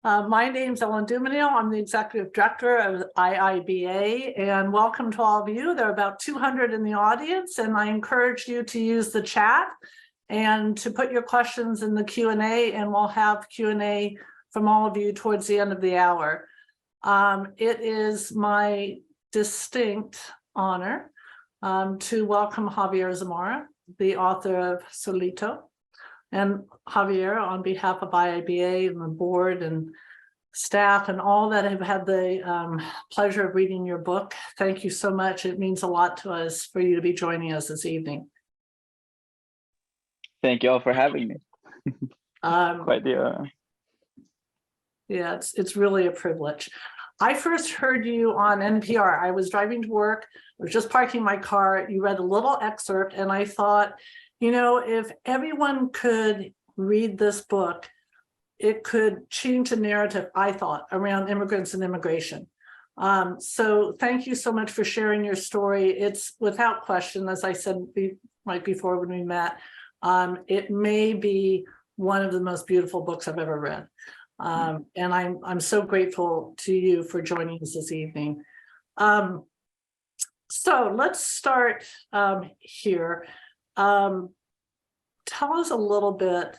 My name's Ellen Dumanil. I'm the Executive Director of IIBA, and welcome to all of you. There are about 200 in the audience, and I encourage you to use the chat and to put your questions in the Q&A, and we'll have Q&A from all of you towards the end of the hour. It is my distinct honor to welcome Javier Zamora, the author of Solito. And Javier, on behalf of IIBA and the board and staff and all that have had the pleasure of reading your book, thank you so much. It means a lot to us for you to be joining us this evening. Thank you all for having me. Quite the honor. Yeah, it's really a privilege. I first heard you on NPR. I was driving to work. I was just parking my car. You read a little excerpt, and I thought, you know, if everyone could read this book, it could change the narrative, I thought, around immigrants and immigration. So thank you so much for sharing your story. It's without question, as I said right before when we met, it may be one of the most beautiful books I've ever read. And I'm so grateful to you for joining us this evening. So let's start here. Tell us a little bit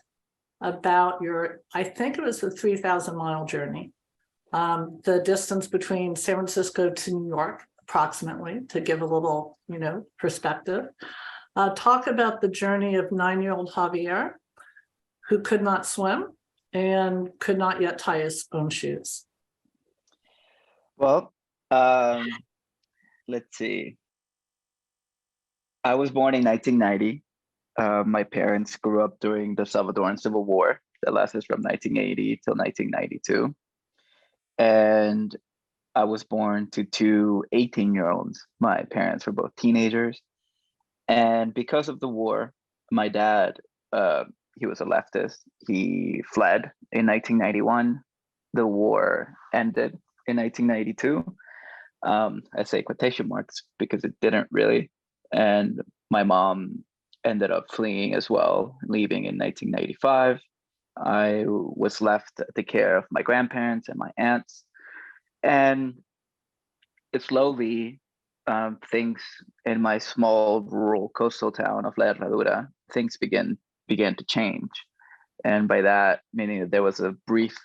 about your, I think it was the 3,000-mile journey, the distance between San Francisco to New York, approximately, to give a little, perspective. Talk about the journey of 9-year-old Javier, who could not swim and could not yet tie his own shoes. Well, let's see. I was born in 1990. My parents grew up during the Salvadoran Civil War that lasted from 1980 till 1992. And I was born to two 18-year-olds. My parents were both teenagers. And because of the war, my dad, he was a leftist. He fled in 1991. The war ended in 1992. I say quotation marks because it didn't really. And my mom ended up fleeing as well, leaving in 1995. I was left at the care of my grandparents and my aunts. And slowly, things in my small rural coastal town of La Herradura, things began to change. And by that, meaning that there was a brief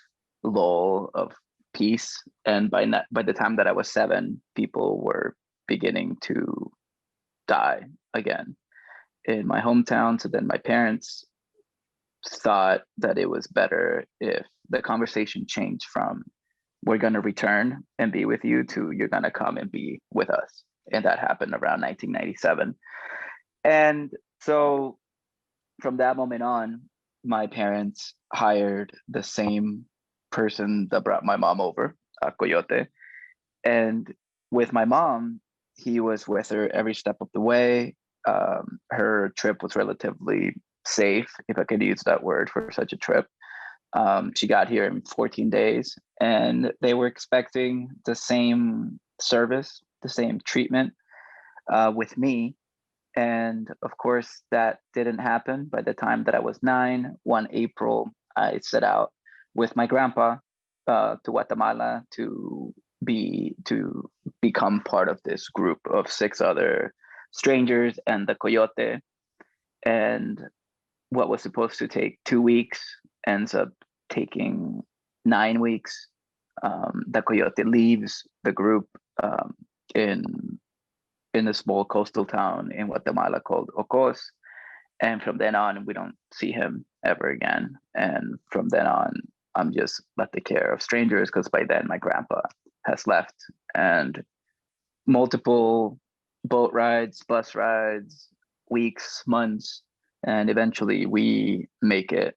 lull of peace. And by the time that I was 7, people were beginning to die again in my hometown. So then my parents thought that it was better if the conversation changed from we're going to return and be with you to you're going to come and be with us. And that happened around 1997. And so from that moment on, my parents hired the same person that brought my mom over, Coyote. And with my mom, he was with her every step of the way. Her trip was relatively safe, if I could use that word for such a trip. She got here in 14 days, and they were expecting the same service, the same treatment with me. And of course, that didn't happen. By the time that I was 9, one April, I set out with my grandpa to Guatemala to become part of this group of 6 other strangers and the Coyote. And what was supposed to take 2 weeks ends up taking 9 weeks. The Coyote leaves the group in a small coastal town in Guatemala called Ocos. And from then on, we don't see him ever again. And from then on, I'm just at the care of strangers because by then my grandpa has left. And multiple boat rides, bus rides, weeks, months, and eventually we make it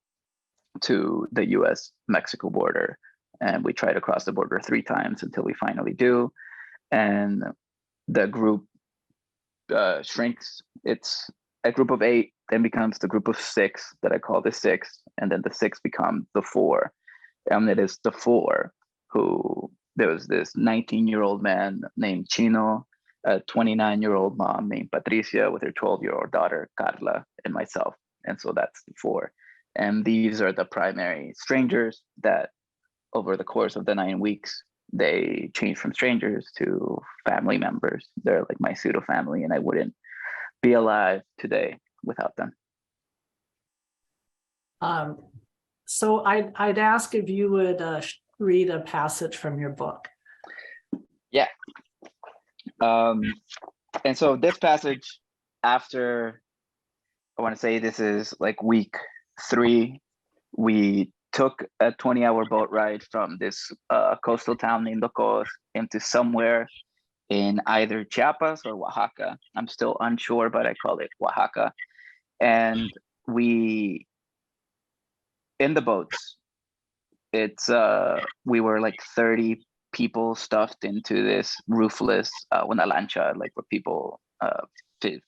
to the US-Mexico border. And we try to cross the border 3 times until we finally do. And the group shrinks. It's a group of 8, then becomes the group of 6 that I call the 6, and then the 6 become the 4. And it is the 4 who, there was this 19-year-old man named Chino, a 29-year-old mom named Patricia with her 12-year-old daughter, Carla, and myself. And so that's the 4. And these are the primary strangers that over the course of the 9 weeks, they changed from strangers to family members. They're like my pseudo family, and I wouldn't be alive today without them. So I'd ask if you would read a passage from your book. Yeah. And so this passage, after, I want to say this is like week 3, we took a 20-hour boat ride from this coastal town named Locos into somewhere in either Chiapas or Oaxaca. I'm still unsure, but I call it Oaxaca. And we, in the boats, we were like 30 people stuffed into this roofless una lancha, like what people,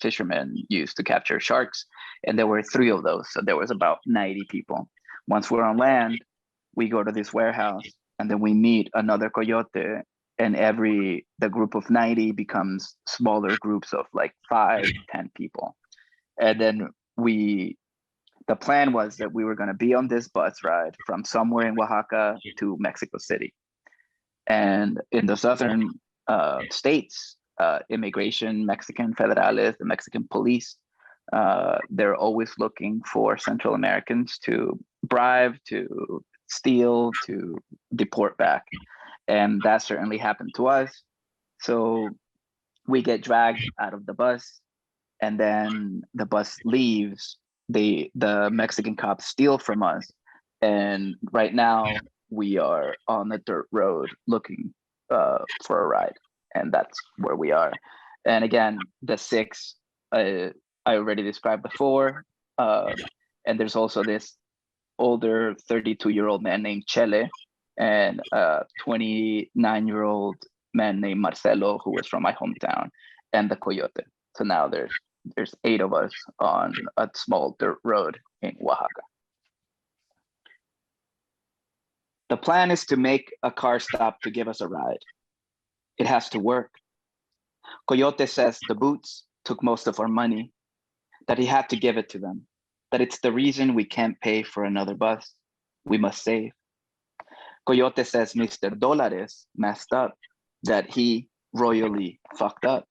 fishermen use to capture sharks. And there were 3 of those. So there was about 90 people. Once we're on land, we go to this warehouse, and then we meet another coyote, and the group of 90 becomes smaller groups of like 5, 10 people. And then the plan was that we were going to be on this bus ride from somewhere in Oaxaca to Mexico City. And in the southern states, immigration, Mexican federales, the Mexican police, they're always looking for Central Americans to bribe, to steal, to deport back. And that certainly happened to us. So we get dragged out of the bus, and then the bus leaves. The Mexican cops steal from us. And right now we are on the dirt road looking for a ride. And that's where we are. And again, the 6, I already described before. And there's also this older 32-year-old man named Chele, and a 29-year-old man named Marcelo, who was from my hometown, and the coyote. So now there's 8 of us on a small dirt road in Oaxaca. The plan is to make a car stop to give us a ride. It has to work. Coyote says the boots took most of our money, that he had to give it to them, that it's the reason we can't pay for another bus. We must save. Coyote says Mr. Dólares messed up, that he royally fucked up,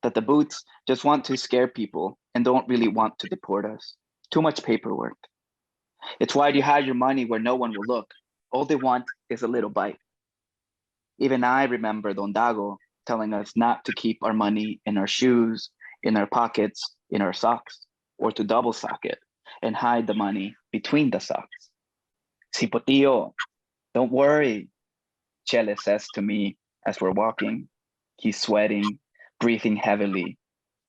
that the boots just want to scare people and don't really want to deport us. Too much paperwork. It's why you hide your money where no one will look. All they want is a little bite. Even I remember Don Dago telling us not to keep our money in our shoes, in our pockets, in our socks, or to double sock it and hide the money between the socks. Cipotillo, don't worry, Chele says to me as we're walking. He's sweating, breathing heavily.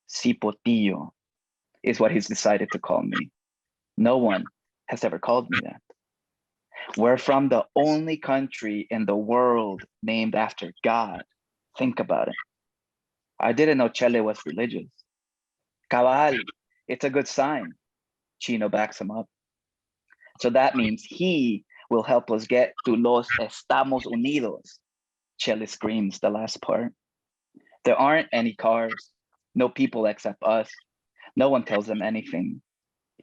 Cipotillo is what he's decided to call me. No one has ever called me that. We're from the only country in the world named after God. Think about it. I didn't know Chele was religious. Cabal, it's a good sign. Chino backs him up. So that means he will help us get to Los Estamos Unidos. Chele screams the last part. There aren't any cars, no people except us. No one tells them anything.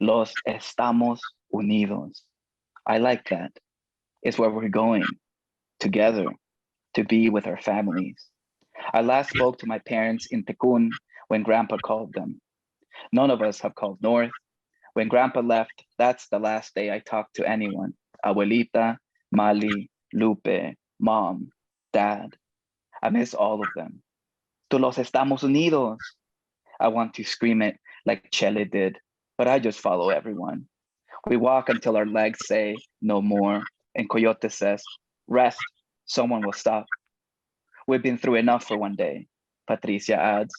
Los Estamos Unidos. I like that. It's where we're going, together, to be with our families. I last spoke to my parents in Tecún when Grandpa called them. None of us have called north. When Grandpa left, that's the last day I talked to anyone. Abuelita, Mali, Lupe, Mom, Dad. I miss all of them. To los Estamos Unidos. I want to scream it like Chele did, but I just follow everyone. We walk until our legs say no more, and Coyote says, rest, someone will stop. We've been through enough for one day, Patricia adds.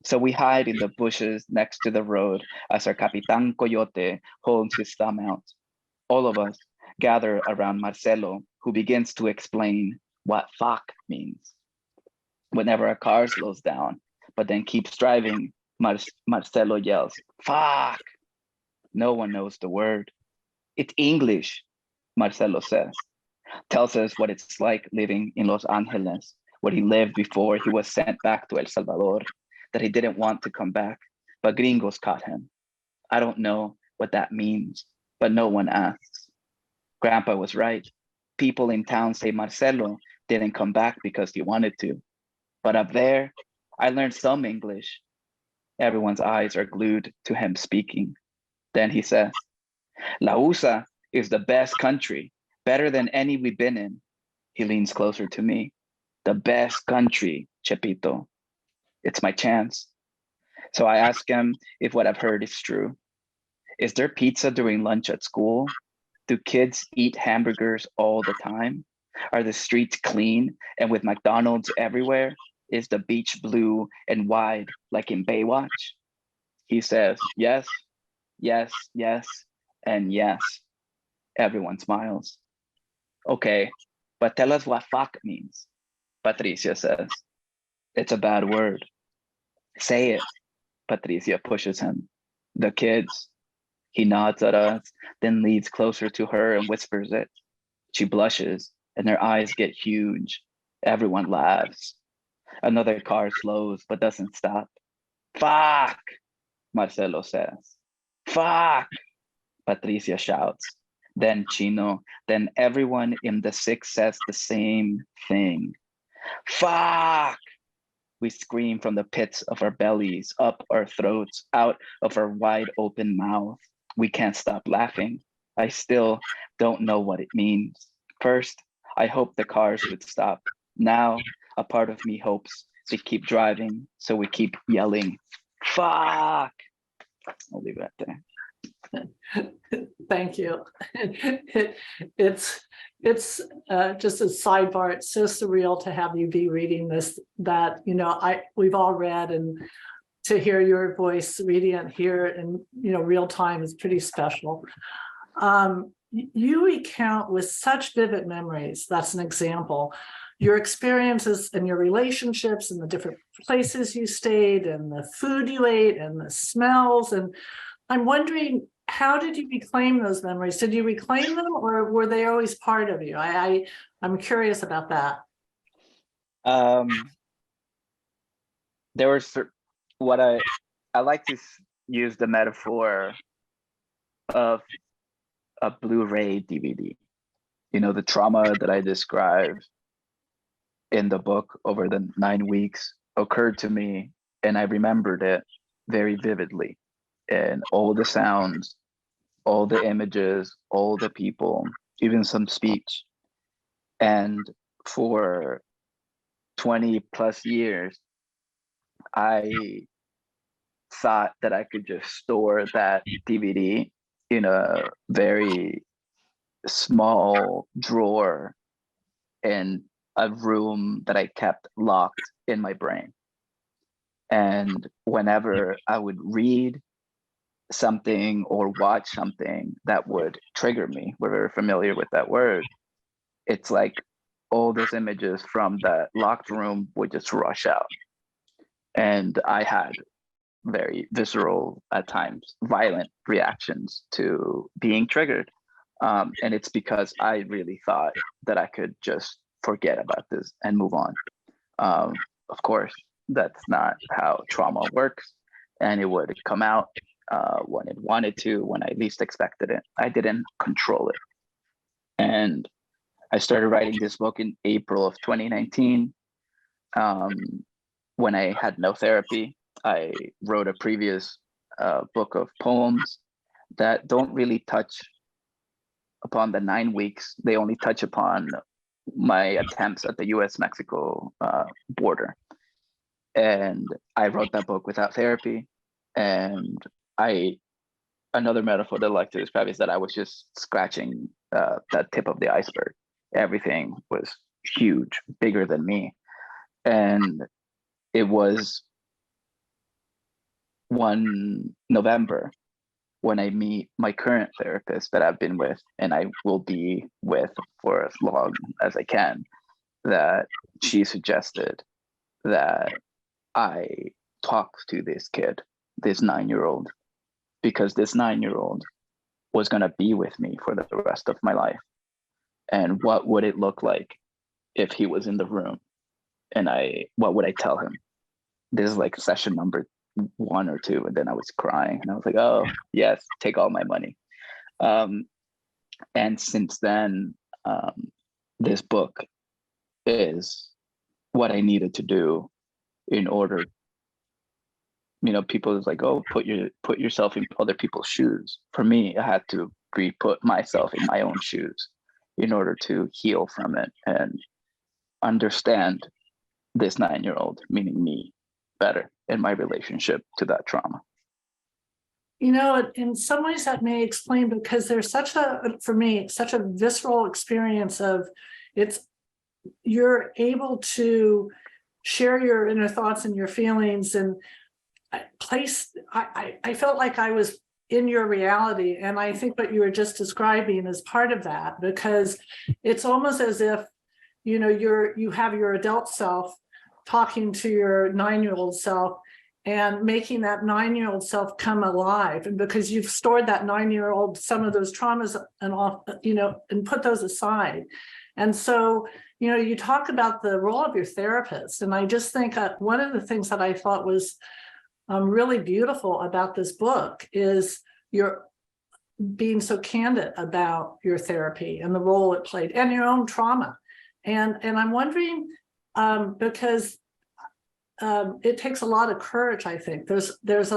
So we hide in the bushes next to the road as our Capitan Coyote holds his thumb out. All of us gather around Marcelo, who begins to explain what fuck means. Whenever a car slows down, but then keeps driving, Marcelo yells, fuck. No one knows the word. It's English, Marcelo says. Tells us what it's like living in Los Angeles, where he lived before he was sent back to El Salvador, that he didn't want to come back, but gringos caught him. I don't know what that means, but no one asks. Grandpa was right. people in town say Marcelo didn't come back because he wanted to. But up there, I learned some English. Everyone's eyes are glued to him speaking. Then he says, La USA is the best country, better than any we've been in. He leans closer to me. The best country, Chepito. It's my chance. So I ask him if what I've heard is true. Is there pizza during lunch at school? Do kids eat hamburgers all the time? Are the streets clean and with McDonald's everywhere? Is the beach blue and wide like in Baywatch? He says, yes, yes, yes, and yes. Everyone smiles. Okay, but tell us what fuck means, Patricia says. It's a bad word. Say it, Patricia pushes him. The kids. He nods at us, then leads closer to her and whispers it. She blushes, and her eyes get huge. Everyone laughs. Another car slows, but doesn't stop. Fuck, Marcelo says. Fuck, Patricia shouts. Then Chino, then everyone in the six says the same thing. Fuck! We scream from the pits of our bellies, up our throats, out of our wide open mouth. We can't stop laughing. I still don't know what it means. First, I hope the cars would stop. Now, a part of me hopes they keep driving, so we keep yelling, fuck! I'll leave it at there. Thank you. It's just a sidebar. It's so surreal to have you be reading this, that, you know, we've all read, and to hear your voice reading it here in, you know, real time is pretty special. You recount with such vivid memories. That's an example. Your experiences and your relationships and the different places you stayed and the food you ate and the smells. And I'm wondering, how did you reclaim those memories? Did you reclaim them, or were they always part of you? I'm curious about that. There were what I like to use the metaphor of a Blu-ray DVD. You know, the trauma that I describe in the book over the 9 weeks occurred to me, and I remembered it very vividly. And all the sounds, all the images, all the people, even some speech. And for 20 plus years, I thought that I could just store that DVD in a very small drawer in a room that I kept locked in my brain. And whenever I would read something or watch something that would trigger me, we're very familiar with that word, it's like all those images from that locked room would just rush out. And I had very visceral, at times, violent reactions to being triggered. And it's because I really thought that I could just forget about this and move on. Of course, that's not how trauma works. And it would come out when it wanted to, when I least expected it. I didn't control it. And I started writing this book in April of 2019. When I had no therapy, I wrote a previous book of poems that don't really touch upon the 9 weeks. They only touch upon my attempts at the US-Mexico border. And I wrote that book without therapy. And another metaphor that I like to describe is that I was just scratching that tip of the iceberg. Everything was huge, bigger than me. And it was one November when I meet my current therapist that I've been with, and I will be with for as long as I can, that she suggested that I talk to this kid, this 9-year-old, because this 9-year-old was going to be with me for the rest of my life. And what would it look like if he was in the room? And what would I tell him? This is like session number 1 or 2, and then I was crying, and I was like, "Oh yes, take all my money." And since then, this book is what I needed to do in order, people is like, oh, put yourself in other people's shoes. For me, I had to put myself in my own shoes in order to heal from it and understand this 9-year-old, meaning me, better in my relationship to that trauma. In some ways that may explain, because there's for me, such a visceral experience of you're able to share your inner thoughts and your feelings and I felt like I was in your reality. And I think what you were just describing is part of that, because it's almost as if, you have your adult self talking to your 9-year-old self and making that 9-year-old self come alive. And because you've stored that 9-year-old, some of those traumas and all, and put those aside. And so, you talk about the role of your therapist. And I just think one of the things that I thought was really beautiful about this book is your being so candid about your therapy and the role it played and your own trauma. And I'm wondering, because it takes a lot of courage, I think. There's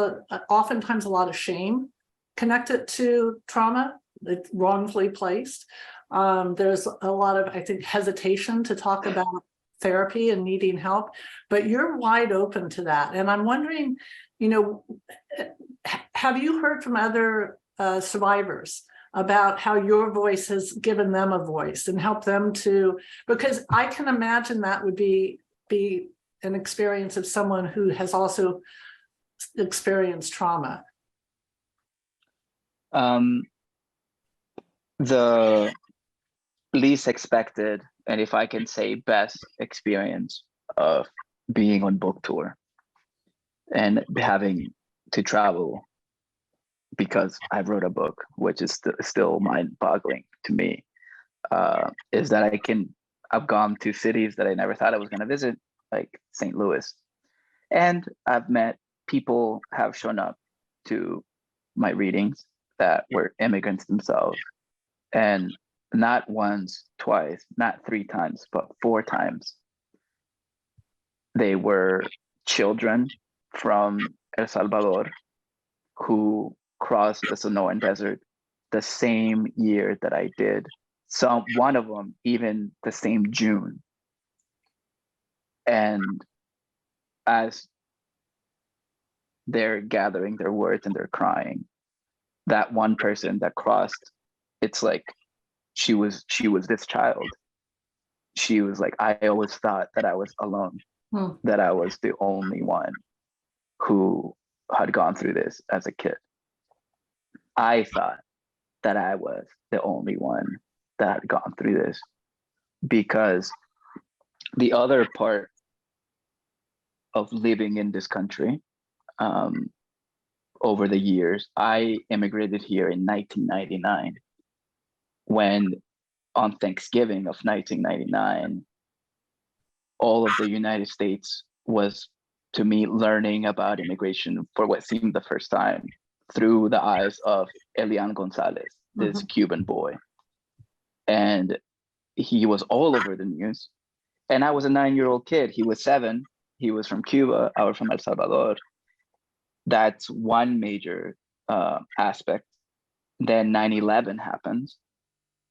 oftentimes a lot of shame connected to trauma that's wrongfully placed. There's a lot of, I think, hesitation to talk about therapy and needing help, but you're wide open to that. And I'm wondering, have you heard from other survivors about how your voice has given them a voice and helped them to, because I can imagine that would be an experience of someone who has also experienced trauma. The least expected, and if I can say best experience of being on book tour and having to travel because I wrote a book, which is still mind-boggling to me, is that I've gone to cities that I never thought I was going to visit, like St. Louis. And I've met people have shown up to my readings that were immigrants themselves. And not once, twice, not 3 times, but 4 times. They were children from El Salvador who crossed the Sonoran Desert the same year that I did. One of them even the same June. And as they're gathering their words and they're crying, that one person that crossed, it's like she was this child. She was like, I always thought that I was alone, that I was the only one who had gone through this as a kid. I thought that I was the only one that had gone through this, because the other part of living in this country, over the years, I immigrated here in 1999, when on Thanksgiving of 1999, all of the United States was, to me, learning about immigration for what seemed the first time through the eyes of Elian Gonzalez, this Cuban boy. And he was all over the news. And I was a 9-year-old kid. He was 7. He was from Cuba. I was from El Salvador. That's one major aspect. Then 9/11 happens.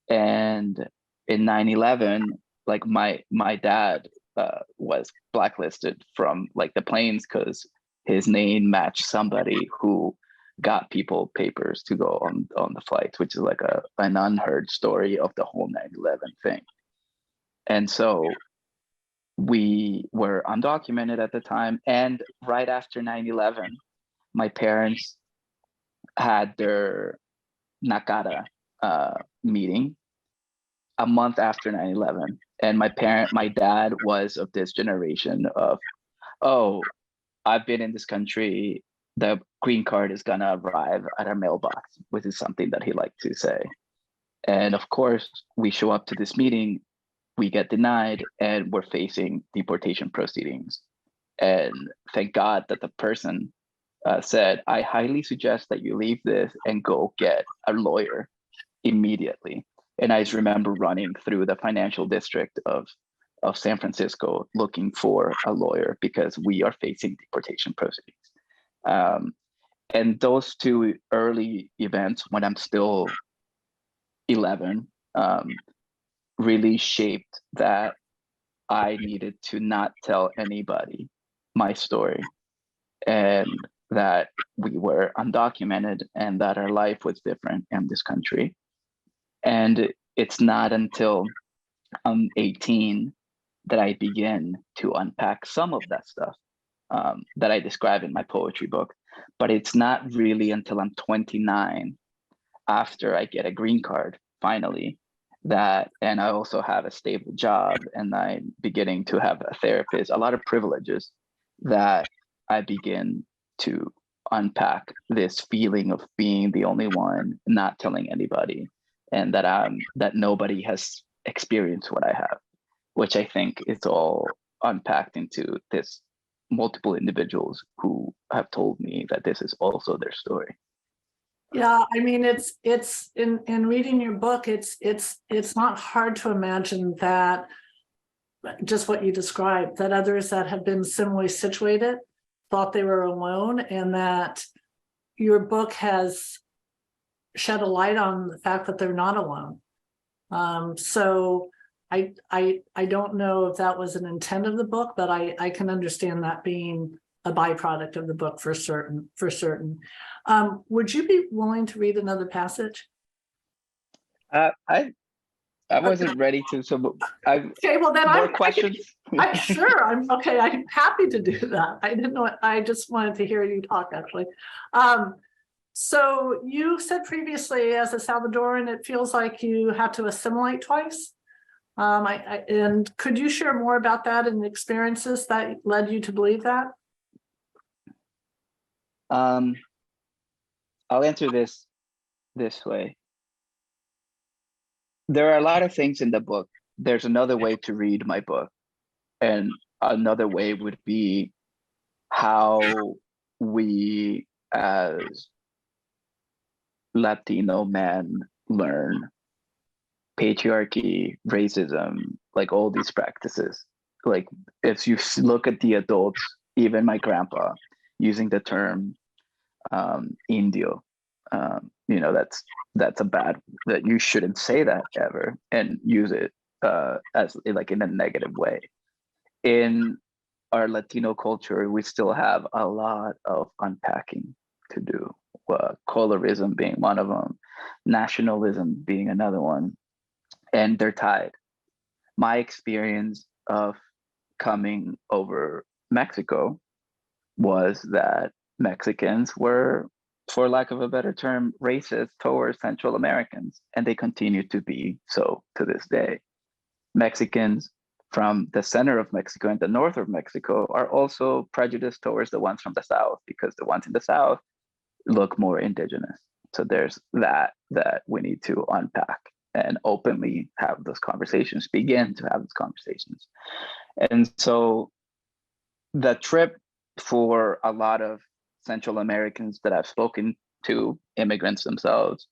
And in 9/11, like my dad was blacklisted from like the planes because his name matched somebody who got people papers to go on the flights, which is like an unheard story of the whole 9/11 thing. And so we were undocumented at the time. And right after 9/11, my parents had their Nakara meeting a month after 9/11. And my dad was of this generation of, oh, I've been in this country, the green card is gonna arrive at our mailbox, which is something that he liked to say. And of course, we show up to this meeting, we get denied, and we're facing deportation proceedings. And thank God that the person said, I highly suggest that you leave this and go get a lawyer immediately. And I just remember running through the financial district of San Francisco looking for a lawyer because we are facing deportation proceedings. And those two early events, when I'm still 11, really shaped that I needed to not tell anybody my story, and that we were undocumented and that our life was different in this country. And it's not until I'm 18 that I begin to unpack some of that stuff that I describe in my poetry book. But it's not really until I'm 29, after I get a green card, finally, that, and I also have a stable job and I'm beginning to have a therapist, a lot of privileges, that I begin to unpack this feeling of being the only one, not telling anybody, and that nobody has experienced what I have, which I think is all unpacked into this multiple individuals who have told me that this is also their story. Yeah, I mean, it's in reading your book, it's not hard to imagine that just what you described, that others that have been similarly situated thought they were alone, and that your book has shed a light on the fact that they're not alone. So I don't know if that was an intent of the book, but I can understand that being a byproduct of the book for certain. Would you be willing to read another passage? I wasn't ready to, so Okay, well then more questions. I'm sure. I'm okay. I'm happy to do that. I didn't know. I just wanted to hear you talk, actually. So you said previously, as a Salvadoran, it feels like you had to assimilate twice. And could you share more about that and the experiences that led you to believe that? I'll answer this way. There are a lot of things in the book. There's another way to read my book, and another way would be how we as Latino men learn patriarchy, racism, like all these practices. Like if you look at the adults, even my grandpa, using the term Indio, that's a bad, that you shouldn't say that ever and use it as like in a negative way. In our Latino culture, we still have a lot of unpacking to do. Colorism being one of them, nationalism being another one, and they're tied. My experience of coming over Mexico was that Mexicans were, for lack of a better term, racist towards Central Americans, and they continue to be so to this day. Mexicans from the center of Mexico and the north of Mexico are also prejudiced towards the ones from the south, because the ones in the south look more indigenous. So there's that we need to unpack and openly have those conversations, begin to have those conversations. And so the trip for a lot of Central Americans that I've spoken to, immigrants themselves,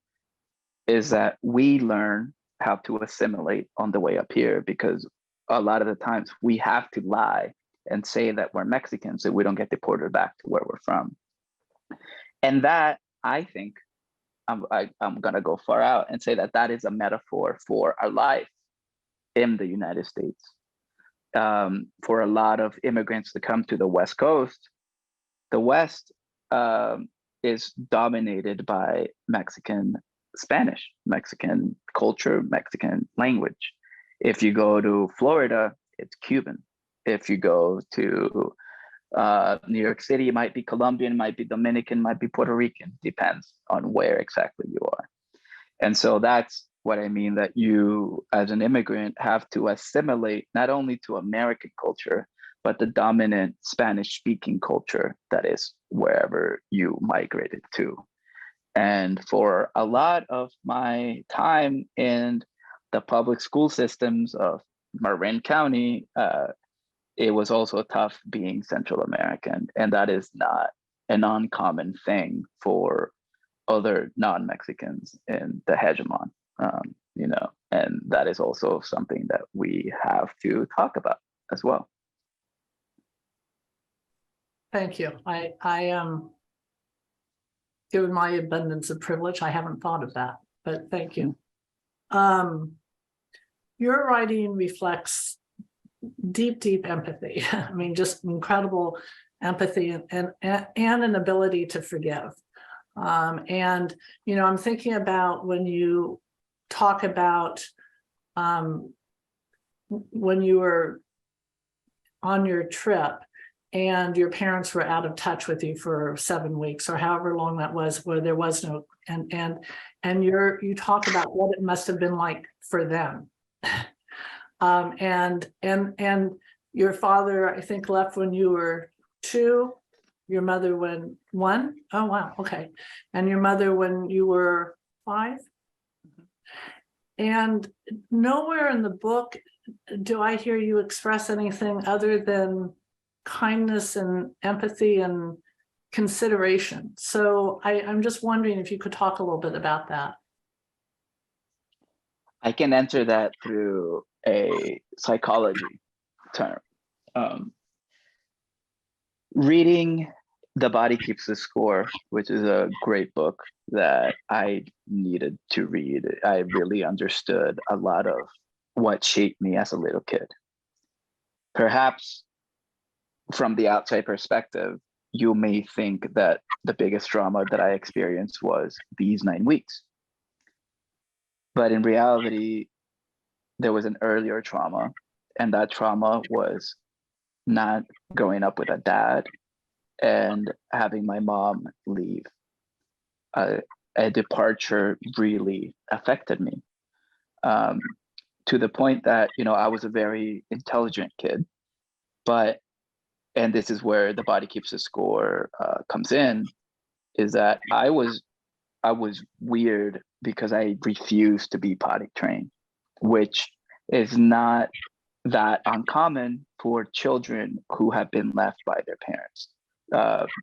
is that we learn how to assimilate on the way up here, because a lot of the times we have to lie and say that we're Mexicans so we don't get deported back to where we're from. And that, I think, I'm going to go far out and say that is a metaphor for our life in the United States. For a lot of immigrants to come to the West Coast, the West is dominated by Mexican Spanish, Mexican culture, Mexican language. If you go to Florida, it's Cuban. If you go to New York City, it might be Colombian, might be Dominican, might be Puerto Rican, depends on where exactly you are. And so that's what I mean, that you as an immigrant have to assimilate not only to American culture, but the dominant Spanish speaking culture that is wherever you migrated to. And for a lot of my time in the public school systems of Marin County, it was also tough being Central American. And that is not an uncommon thing for other non-Mexicans in the hegemon. and that is also something that we have to talk about as well. Thank you. I given my abundance of privilege, I haven't thought of that, but thank you. Your writing reflects deep empathy. I mean, just incredible empathy and an ability to forgive. And, I'm thinking about when you talk about when you were on your trip and your parents were out of touch with you for 7 weeks or however long that was, where there was no, and you talk about what it must have been like for them. And your father, I think, left when you were 2, your mother when 1. Oh, wow. Okay. And your mother when you were 5. And nowhere in the book do I hear you express anything other than kindness and empathy and consideration. So I'm just wondering if you could talk a little bit about that. I can answer that through a psychology term. Reading The Body Keeps the Score, which is a great book that I needed to read. I really understood a lot of what shaped me as a little kid. Perhaps from the outside perspective, you may think that the biggest trauma that I experienced was these 9 weeks. But in reality, there was an earlier trauma, and that trauma was not growing up with a dad and having my mom leave. A departure really affected me, to the point that, I was a very intelligent kid, and this is where The Body Keeps the Score comes in, is that I was weird because I refused to be potty trained, which is not that uncommon for children who have been left by their parents.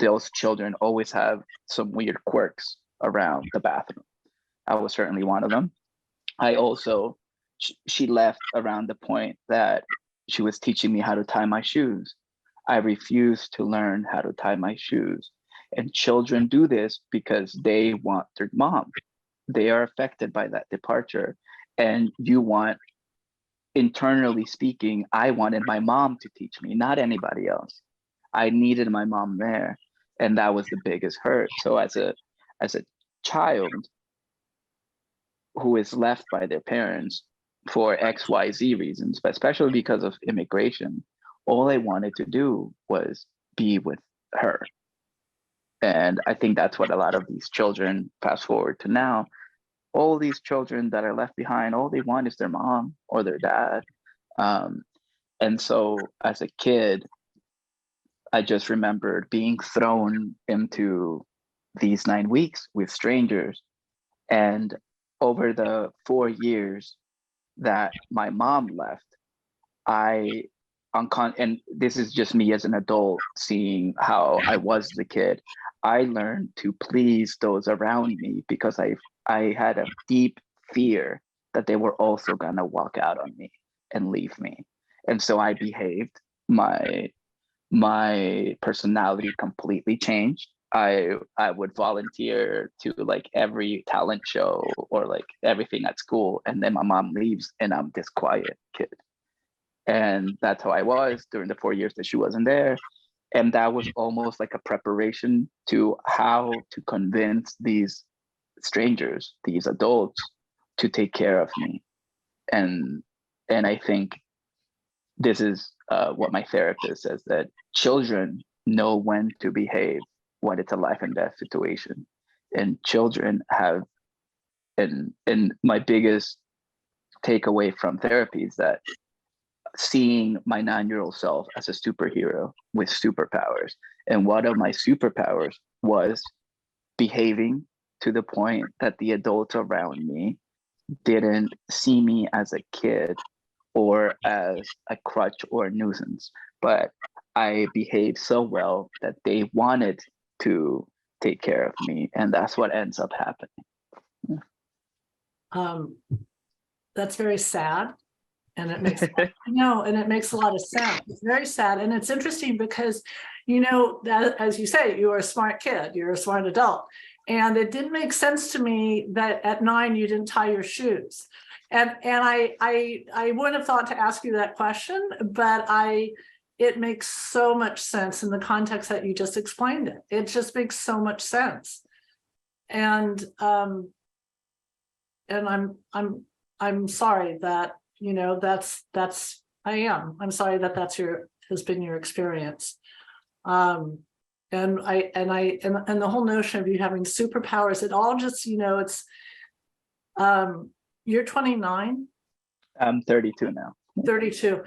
Those children always have some weird quirks around the bathroom. I was certainly one of them. I also, she left around the point that she was teaching me how to tie my shoes. I refused to learn how to tie my shoes. And children do this because they want their mom. They are affected by that departure. And internally speaking, I wanted my mom to teach me, not anybody else. I needed my mom there. And that was the biggest hurt. So as a child who is left by their parents for XYZ reasons, but especially because of immigration, all I wanted to do was be with her. And I think that's what a lot of these children, fast forward to now, all these children that are left behind, all they want is their mom or their dad. And so as a kid, I just remembered being thrown into these 9 weeks with strangers. And over the 4 years that my mom left, and this is just me as an adult seeing how I was as a kid, I learned to please those around me because I had a deep fear that they were also gonna walk out on me and leave me. And so I behaved. My personality completely changed. I would volunteer to like every talent show or like everything at school, and then my mom leaves and I'm this quiet kid. And that's how I was during the 4 years that she wasn't there. And that was almost like a preparation to how to convince these strangers, these adults, to take care of me. And I think this is what my therapist says, that children know when to behave when it's a life and death situation. And children have, and my biggest takeaway from therapy is that seeing my 9-year-old self as a superhero with superpowers. And one of my superpowers was behaving to the point that the adults around me didn't see me as a kid or as a crutch or a nuisance, but I behaved so well that they wanted to take care of me. And that's what ends up happening. that's very sad. And it makes, and it makes a lot of sense. It's very sad. And it's interesting because, that, as you say, you are a smart kid, you're a smart adult. And it didn't make sense to me that at 9, you didn't tie your shoes. And I wouldn't have thought to ask you that question, but it makes so much sense in the context that you just explained it. It just makes so much sense. And I'm sorry that, I'm sorry that has been your experience. And the whole notion of you having superpowers, it all just, it's, you're 29. I'm 32 now. 32.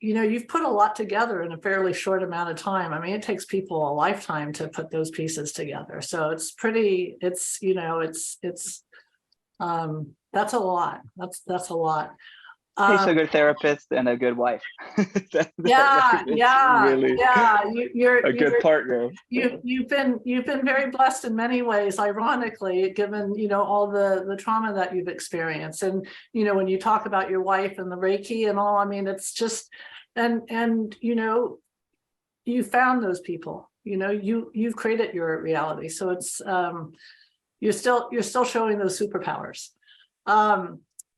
You've put a lot together in a fairly short amount of time. I mean, it takes people a lifetime to put those pieces together. So that's a lot. That's a lot. He's a good therapist and a good wife. Yeah. Really You're a good partner. You've been very blessed in many ways, ironically, given all the trauma that you've experienced. And when you talk about your wife and the Reiki and all, I mean, it's just and you found those people. You've created your reality. So it's you're still showing those superpowers.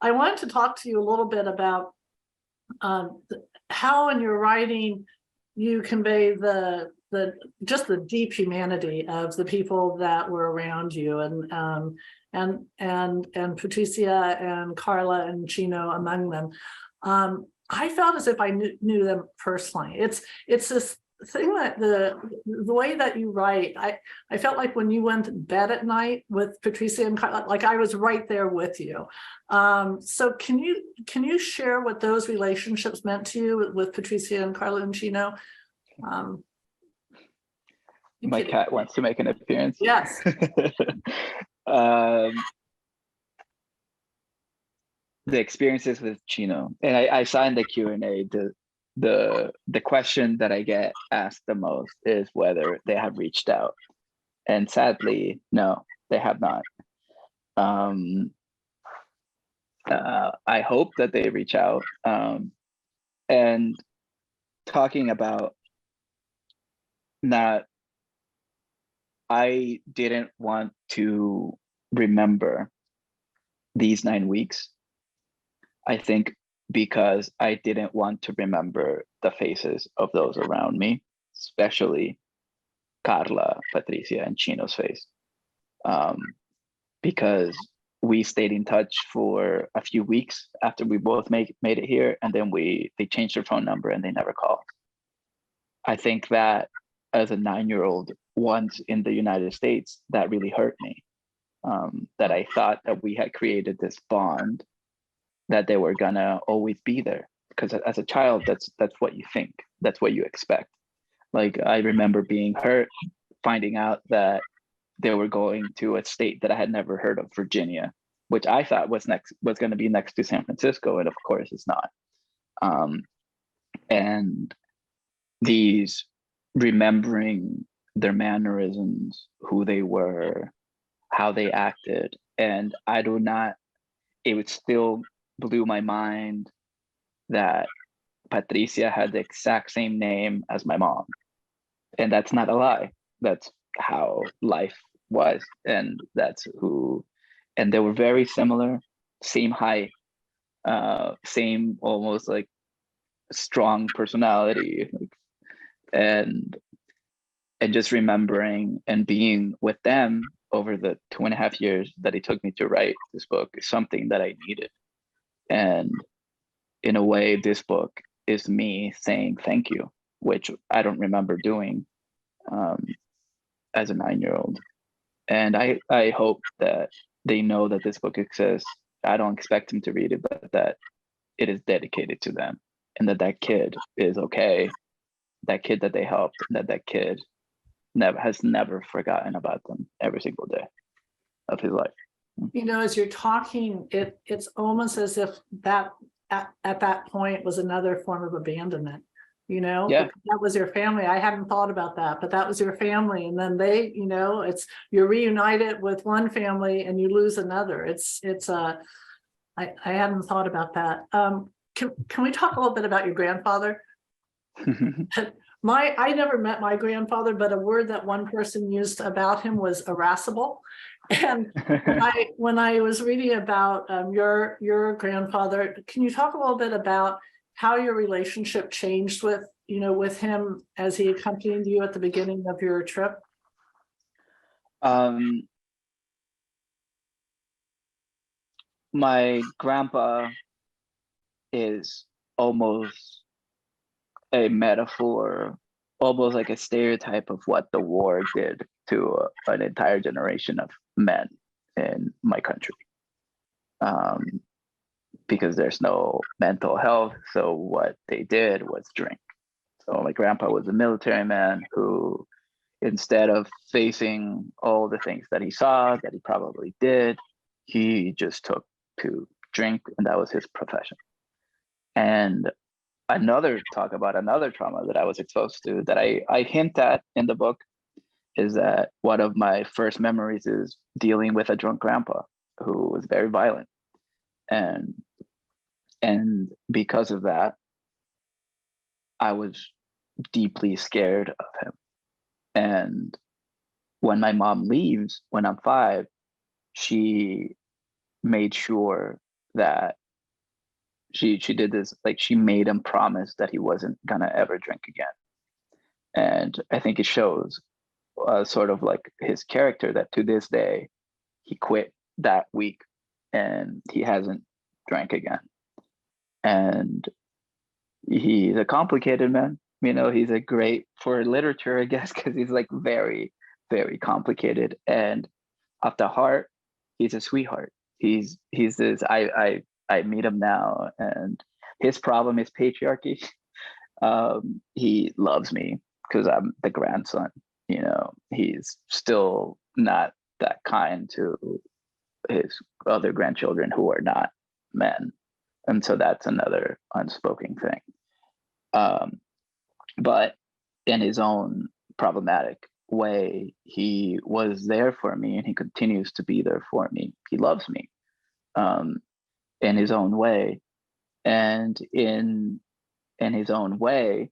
I wanted to talk to you a little bit about how in your writing you convey the deep humanity of the people that were around you, and Patricia and Carla and Chino among them. I felt as if I knew them personally. It's this thing that the way that you write, I felt like when you went to bed at night with Patricia and Carla, like I was right there with you. So can you share what those relationships meant to you with Patricia and Carla and Chino? My cat wants to make an appearance. Yes. The experiences with Chino, and I signed the Q&A. The question that I get asked the most is whether they have reached out, and sadly, no, they have not. I hope that they reach out. And talking about that, I didn't want to remember these 9 weeks. I think because I didn't want to remember the faces of those around me, especially Carla, Patricia, and Chino's face. Because we stayed in touch for a few weeks after we both made it here, and then they changed their phone number and they never called. I think that as a 9-year-old once in the United States, that really hurt me. That I thought that we had created this bond, that they were gonna always be there. Because as a child, that's what you think, that's what you expect. Like I remember being hurt, finding out that they were going to a state that I had never heard of, Virginia, which I thought was going to be next to San Francisco, and of course it's not. And these remembering their mannerisms, who they were, how they acted, and it would still blew my mind that Patricia had the exact same name as my mom. And that's not a lie. That's how life was. And that's who, and they were very similar, same height, same almost like strong personality. And just remembering and being with them over the 2.5 years that it took me to write this book is something that I needed. And in a way, this book is me saying thank you, which I don't remember doing as a 9-year-old. And I hope that they know that this book exists. I don't expect them to read it, but that it is dedicated to them, and that kid is okay. That kid that they helped, that kid has never forgotten about them every single day of his life. As you're talking, it's almost as if that at that point was another form of abandonment, Yeah. that was your family. I hadn't thought about that, but that was your family. And then they, you're reunited with one family and you lose another. I hadn't thought about that. Can we talk a little bit about your grandfather? I never met my grandfather, but a word that one person used about him was irascible. And when I was reading about your grandfather, can you talk a little bit about how your relationship changed with him as he accompanied you at the beginning of your trip? My grandpa is almost a metaphor, almost like a stereotype of what the war did to an entire generation of men in my country. Because there's no mental health, so what they did was drink. So my grandpa was a military man who, instead of facing all the things that he saw, that he probably did, he just took to drink, and that was his profession. And talk about another trauma that I was exposed to that I hint at in the book is that one of my first memories is dealing with a drunk grandpa who was very violent. And because of that, I was deeply scared of him. And when my mom leaves, when I'm 5, she made sure that she did this, like she made him promise that he wasn't gonna ever drink again. And I think it shows sort of like his character, that to this day, he quit that week and he hasn't drank again. And he's a complicated man. He's a great for literature, I guess, because he's like very, very complicated. And at the heart, he's a sweetheart. He's this. I meet him now, and his problem is patriarchy. He loves me because I'm the grandson. He's still not that kind to his other grandchildren who are not men. And so that's another unspoken thing. But in his own problematic way, he was there for me, and he continues to be there for me. He loves me in his own way. And in his own way,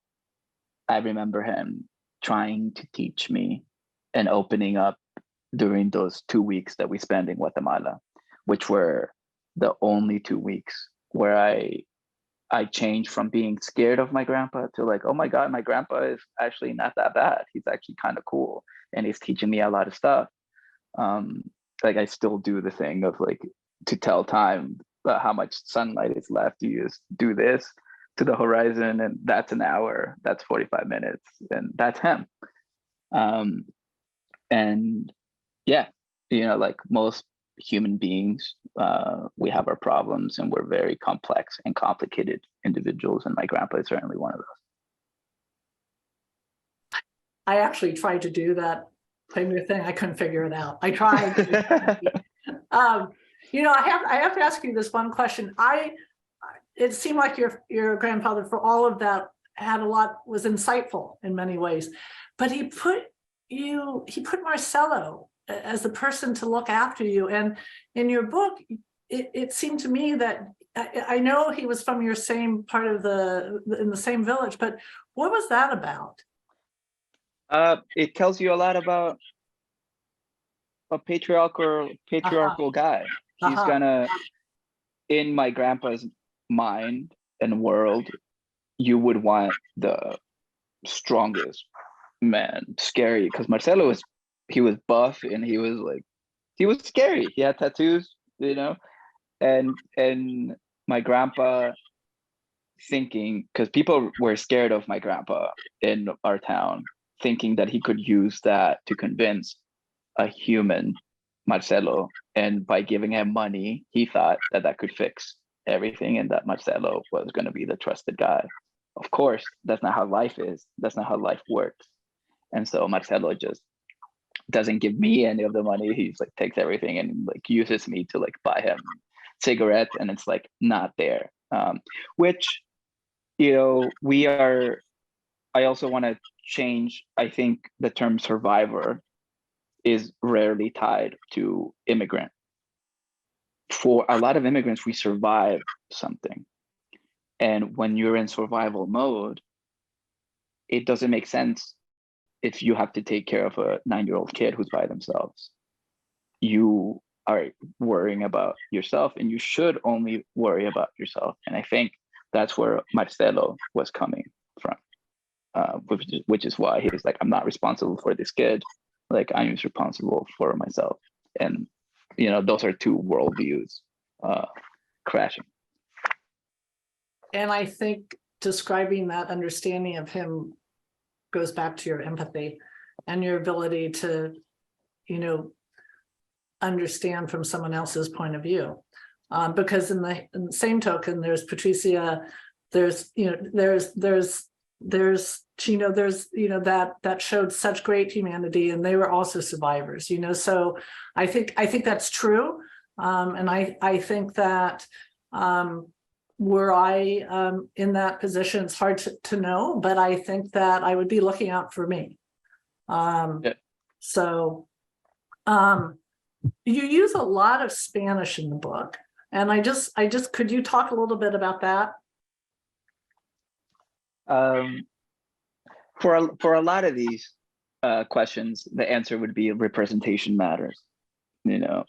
I remember him trying to teach me and opening up during those 2 weeks that we spent in Guatemala, which were the only 2 weeks where I changed from being scared of my grandpa to like, oh my God, my grandpa is actually not that bad. He's actually kind of cool, and he's teaching me a lot of stuff. Like I still do the thing of like, to tell time how much sunlight is left, you just do this to the horizon, and that's an hour, that's 45 minutes, and that's him. And yeah, like most human beings, we have our problems, and we're very complex and complicated individuals, and my grandpa is certainly one of those. I actually tried to do that same thing. I couldn't figure it out. I tried. I have to ask you this one question. It seemed like your grandfather, for all of that, was insightful in many ways, but he put Marcelo as the person to look after you. And in your book, it seemed to me that I know he was from your same part of in the same village, but what was that about? It tells you a lot about a patriarchal guy. He's gonna, in my grandpa's mind and world, you would want the strongest man, scary, because Marcelo was buff, and he was scary. He had tattoos, and my grandpa, thinking, because people were scared of my grandpa in our town, thinking that he could use that to convince a human, Marcelo, and by giving him money, he thought that could fix everything, and that Marcelo was going to be the trusted guy. Of course, that's not how life is. That's not how life works. And so Marcelo just doesn't give me any of the money. He's like takes everything and like uses me to like buy him cigarettes, and it's like not there. Which, I also want to change. I think the term survivor is rarely tied to immigrant. for a lot of immigrants, we survive something. And when you're in survival mode, it doesn't make sense if you have to take care of a 9-year-old kid who's by themselves. You are worrying about yourself, and you should only worry about yourself. And I think that's where Marcelo was coming from, which is why he was like, I'm not responsible for this kid. Like, I'm responsible for myself. And, you know, those are two worldviews crashing. And I think describing that understanding of him goes back to your empathy and your ability to, you know, understand from someone else's point of view. Because in the same token, there's Patricia, there's, you know, there's Chino, there's, you know, that showed such great humanity, and they were also survivors, you know. So I think that's true. And I think that were I in that position, it's hard to know, but I think that I would be looking out for me. Yeah. So you use a lot of Spanish in the book, and I just could you talk a little bit about that? For a lot of these questions, the answer would be representation matters. You know,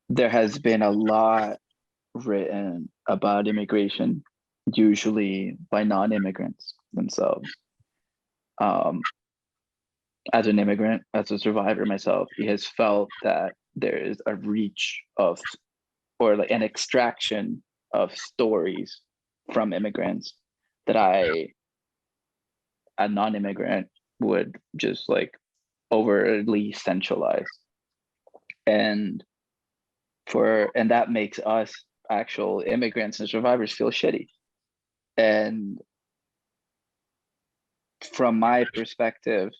there has been a lot written about immigration, usually by non-immigrants themselves. As an immigrant, as a survivor myself, he has felt that there is a reach of, or like an extraction of stories from immigrants that a non-immigrant would just like overly centralize. And that makes us actual immigrants and survivors feel shitty. And from my perspective,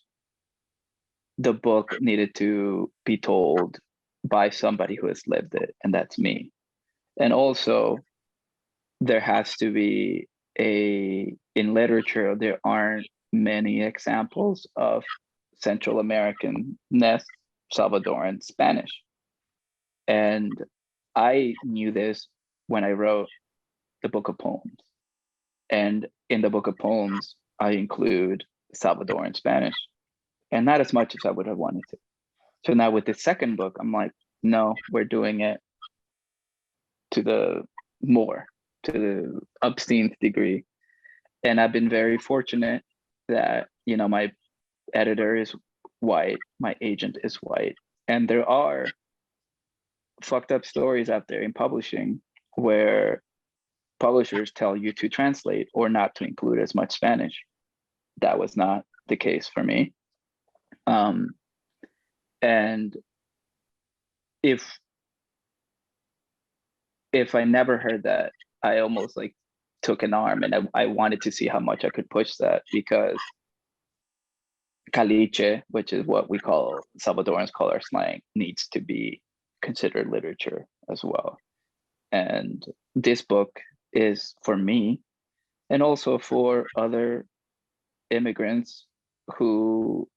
the book needed to be told by somebody who has lived it, and that's me. And also, there has to be in literature, there aren't many examples of Central American-ness, Salvadoran Spanish. And I knew this when I wrote the book of poems. And in the book of poems, I include Salvadoran Spanish, and not as much as I would have wanted to. So now with the second book, I'm like, no, we're doing it to the obscene degree. And I've been very fortunate that, you know, my editor is white, my agent is white, and there are fucked up stories out there in publishing where publishers tell you to translate or not to include as much Spanish. That was not the case for me. And if I never heard that, I almost like took an arm, and I wanted to see how much I could push that, because caliche, which is what we call, Salvadorans call our slang, needs to be considered literature as well. And this book is for me, and also for other immigrants who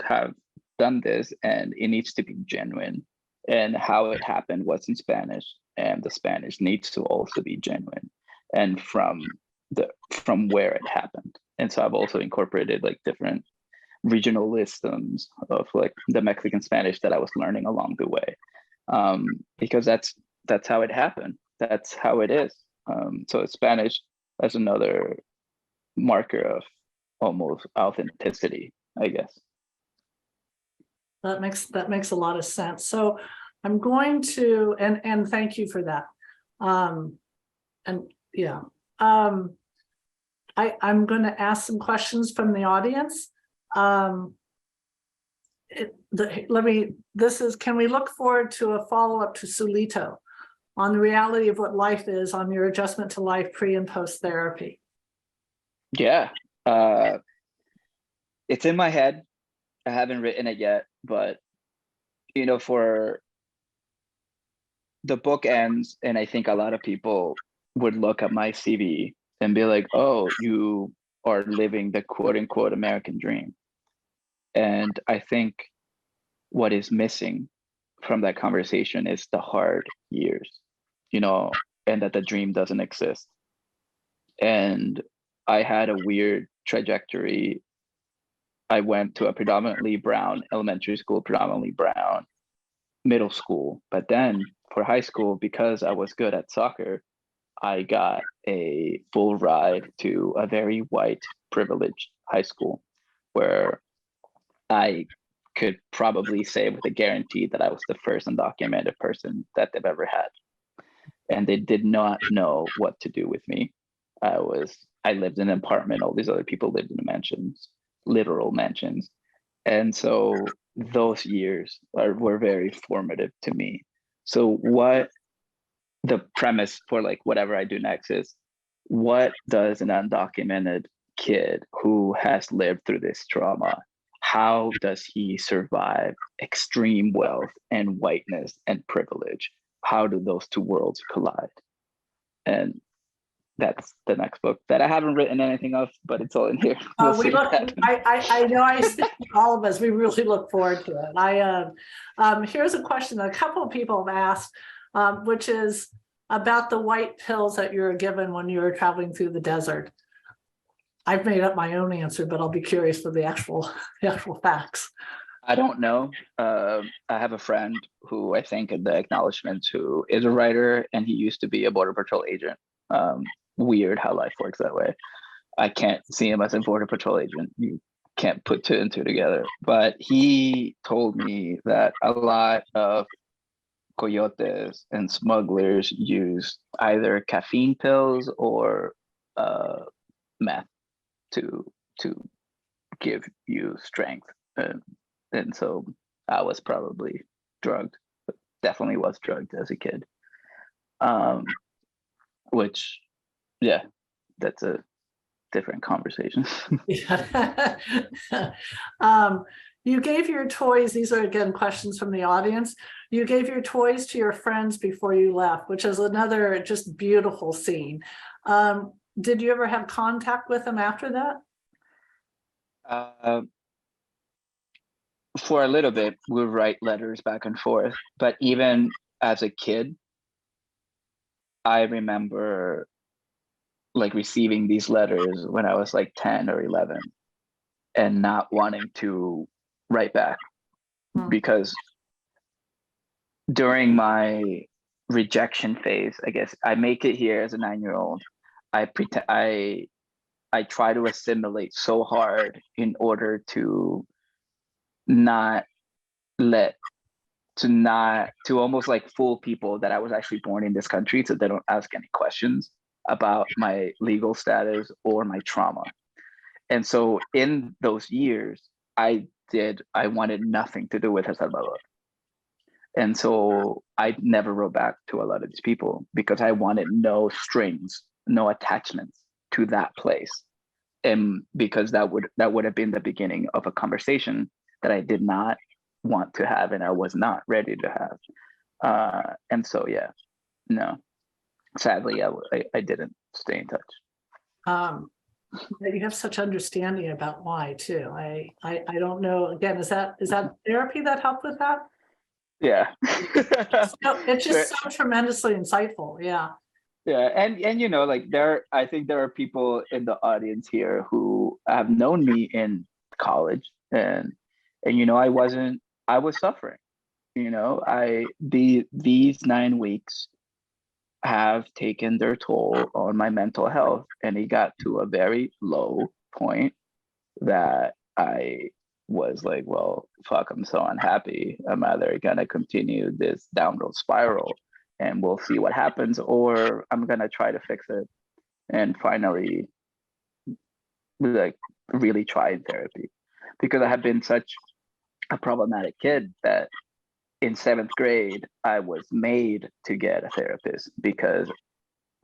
have done this, and it needs to be genuine. And how it happened was in Spanish, and the Spanish needs to also be genuine, and from where it happened. And so I've also incorporated like different regionalisms of like the Mexican Spanish that I was learning along the way, because that's how it happened. That's how it is. So Spanish as another marker of almost authenticity, I guess. That makes a lot of sense. So I'm going to, and thank you for that. And yeah, I'm going to ask some questions from the audience. Can we look forward to a follow-up to Solito on the reality of what life is, on your adjustment to life pre and post therapy? Yeah, it's in my head. I haven't written it yet, but you know, for the book ends, and I think a lot of people would look at my CV and be like, oh, you are living the quote unquote American dream. And I think what is missing from that conversation is the hard years, you know, and that the dream doesn't exist. And I had a weird trajectory. I went to a predominantly brown elementary school, predominantly brown middle school. But then for high school, because I was good at soccer, I got a full ride to a very white, privileged high school where I could probably say with a guarantee that I was the first undocumented person that they've ever had. And they did not know what to do with me. I lived in an apartment, all these other people lived in mansions, literal mansions. And so those years were very formative to me. So what the premise for like whatever I do next is, what does an undocumented kid who has lived through this trauma, how does he survive extreme wealth and whiteness and privilege? How do those two worlds collide? And that's the next book that I haven't written anything of, but it's all in here. We'll We see look. what happens. I know. I speak for all of us. We really look forward to it. Here's a question that a couple of people have asked, which is about the white pills that you were given when you were traveling through the desert. I've made up my own answer, but I'll be curious for the actual facts. I don't know. I have a friend who I think in the acknowledgements who is a writer, and he used to be a Border Patrol agent. Weird how life works that way. I can't see him as a Border Patrol agent. You can't put two and two together. But he told me that a lot of coyotes and smugglers use either caffeine pills or meth to give you strength. And so I was probably drugged, definitely was drugged as a kid. Which, yeah, that's a different conversation. Yeah. You gave your toys, these are again questions from the audience. You gave your toys to your friends before you left, which is another just beautiful scene. Did you ever have contact with them after that? For a little bit, we would write letters back and forth. But even as a kid, I remember like receiving these letters when I was like 10 or 11 and not wanting to write back because during my rejection phase, I guess I make it here as a 9-year-old. I try to assimilate so hard in order to not to almost like fool people that I was actually born in this country so they don't ask any questions about my legal status or my trauma. And so in those years, I wanted nothing to do with El Salvador. And so I never wrote back to a lot of these people because I wanted no strings, no attachments to that place. And because that would have been the beginning of a conversation that I did not want to have and I was not ready to have. And so, yeah, no, sadly, I didn't stay in touch. You have such understanding about why too. I don't know. Again, is that therapy that helped with that? Yeah. It's just so tremendously insightful. Yeah. Yeah, and you know, like I think there are people in the audience here who have known me in college, and you know, I was suffering. You know, these 9 weeks have taken their toll on my mental health, and it got to a very low point that I was like, well, fuck, I'm so unhappy. I'm either gonna continue this downward spiral and we'll see what happens, or I'm gonna try to fix it and finally like really try therapy. Because I have been such a problematic kid that in 7th grade, I was made to get a therapist because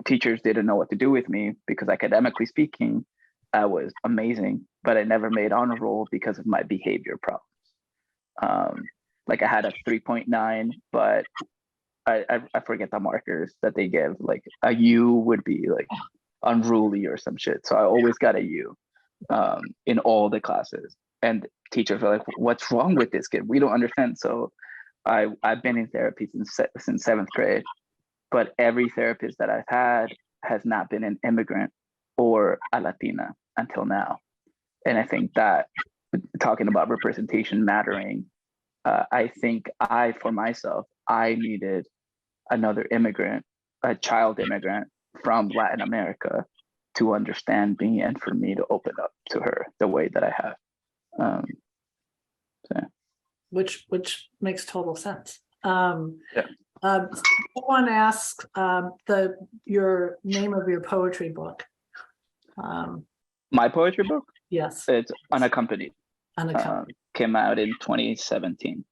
teachers didn't know what to do with me because academically speaking, I was amazing, but I never made honor roll because of my behavior problems. Like I had a 3.9, but I forget the markers that they give. Like a U would be like unruly or some shit. So I always got a U in all the classes. And teachers are like, what's wrong with this kid? We don't understand. So I've been in therapy since seventh grade, but every therapist that I've had has not been an immigrant or a Latina until now. And I think that, talking about representation mattering, I think for myself, I needed another immigrant, a child immigrant from Latin America, to understand me and for me to open up to her the way that I have. Which makes total sense. Yeah. Someone asked your name of your poetry book. My poetry book? Yes. It's Unaccompanied. Unaccompanied. Came out in 2017.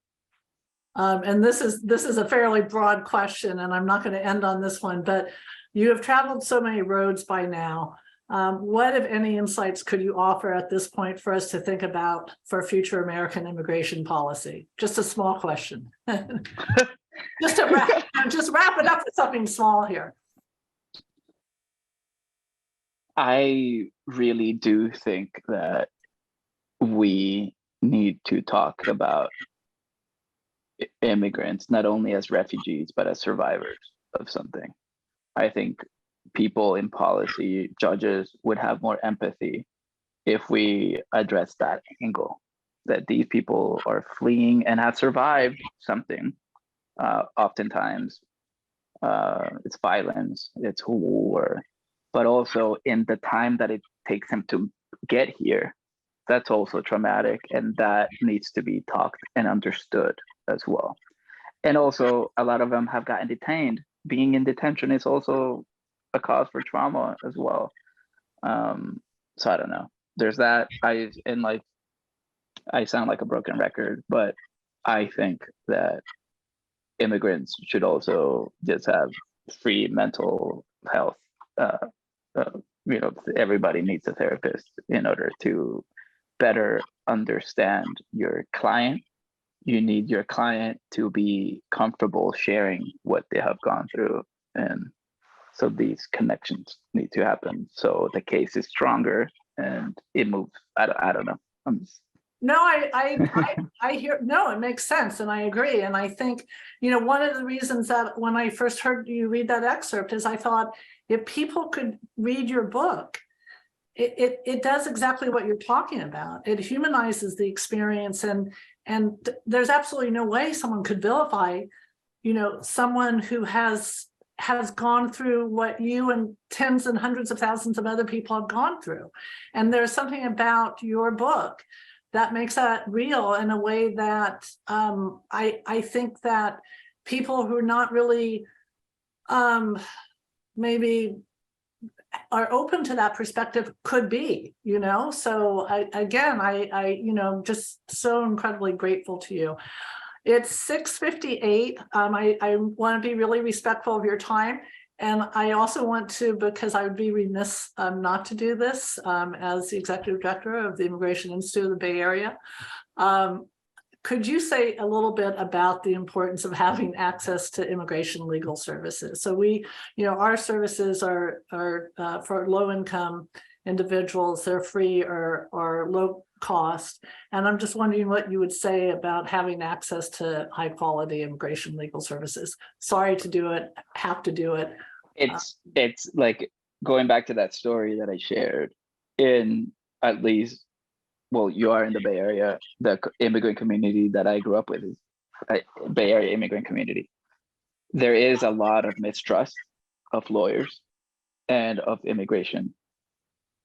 And this is a fairly broad question, and I'm not going to end on this one, but you have traveled so many roads by now. What, if any, insights could you offer at this point for us to think about for future American immigration policy? Just a small question. just wrap it up with something small here. I really do think that we need to talk about immigrants not only as refugees but as survivors of something. I think people in policy, judges, would have more empathy if we address that angle, that these people are fleeing and have survived something. Oftentimes it's violence, it's war, but also in the time that it takes them to get here, that's also traumatic, and that needs to be talked and understood as well. And also, a lot of them have gotten detained. Being in detention is also a cause for trauma as well. So I don't know. There's that. I sound like a broken record, but I think that immigrants should also just have free mental health. Everybody needs a therapist in order to better understand your client. You need your client to be comfortable sharing what they have gone through, and so these connections need to happen so the case is stronger and it moves. I don't know. No, I hear, no, it makes sense, and I agree. And I think, one of the reasons that when I first heard you read that excerpt is I thought, if people could read your book, it does exactly what you're talking about. It humanizes the experience, and there's absolutely no way someone could vilify, someone who has gone through what you and tens and hundreds of thousands of other people have gone through. And there's something about your book that makes that real in a way that I think that people who are not really maybe are open to that perspective could be, so I just so incredibly grateful to you. It's 6:58. I want to be really respectful of your time. And I also want to, because I would be remiss not to do this as the executive director of the Immigration Institute of the Bay Area. Could you say a little bit about the importance of having access to immigration legal services? So our services are for low-income individuals. They're free or low cost. And I'm just wondering what you would say about having access to high-quality immigration legal services. Sorry to do it, have to do it. It's like going back to that story that I shared. In at least, well, you are in the Bay Area. The immigrant community that I grew up with is a Bay Area immigrant community. There is a lot of mistrust of lawyers and of immigration.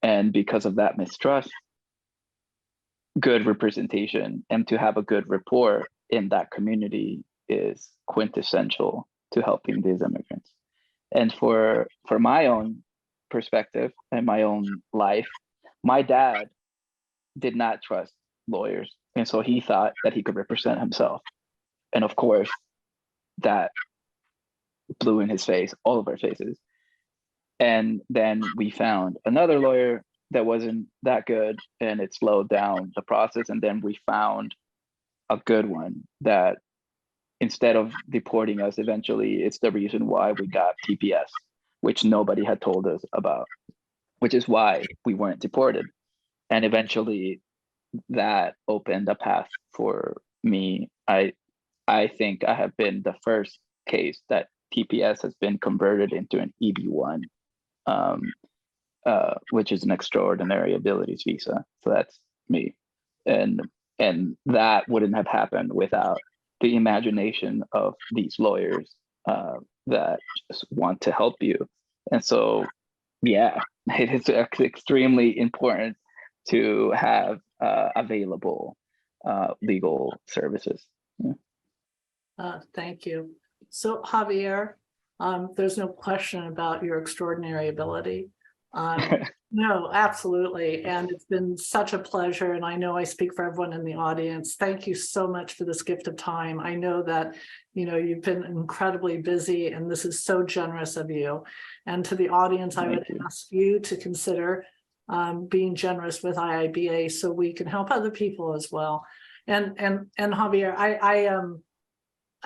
And because of that mistrust, good representation and to have a good rapport in that community is quintessential to helping these immigrants. And for my own perspective and my own life, my dad did not trust lawyers. And so he thought that he could represent himself. And of course, that blew in his face, all of our faces. And then we found another lawyer that wasn't that good, and it slowed down the process. And then we found a good one that, instead of deporting us eventually, it's the reason why we got TPS, which nobody had told us about, which is why we weren't deported. And eventually that opened a path for me. I think I have been the first case that TPS has been converted into an EB1, which is an extraordinary abilities visa. So that's me, and that wouldn't have happened without the imagination of these lawyers that just want to help you. And so, yeah, it is extremely important to have available legal services. Thank you. So Javier, there's no question about your extraordinary ability. No, absolutely. And it's been such a pleasure. And I know I speak for everyone in the audience. Thank you so much for this gift of time. I know that, you've been incredibly busy and this is so generous of you. And to the audience, I would ask you to consider being generous with IIBA so we can help other people as well. And Javier, I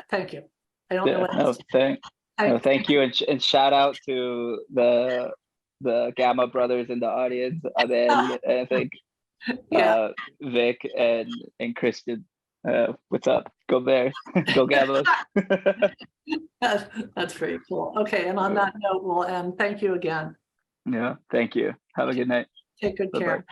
thank you. I don't know what else. Thank you, and shout out to the Gamma brothers in the audience, Adel, I think, Vic and Christian. What's up? Go Bears, go Gamma. That's pretty cool. Okay, and on that note, we'll end. Thank you again. Yeah, thank you. Have a good night. Take good care.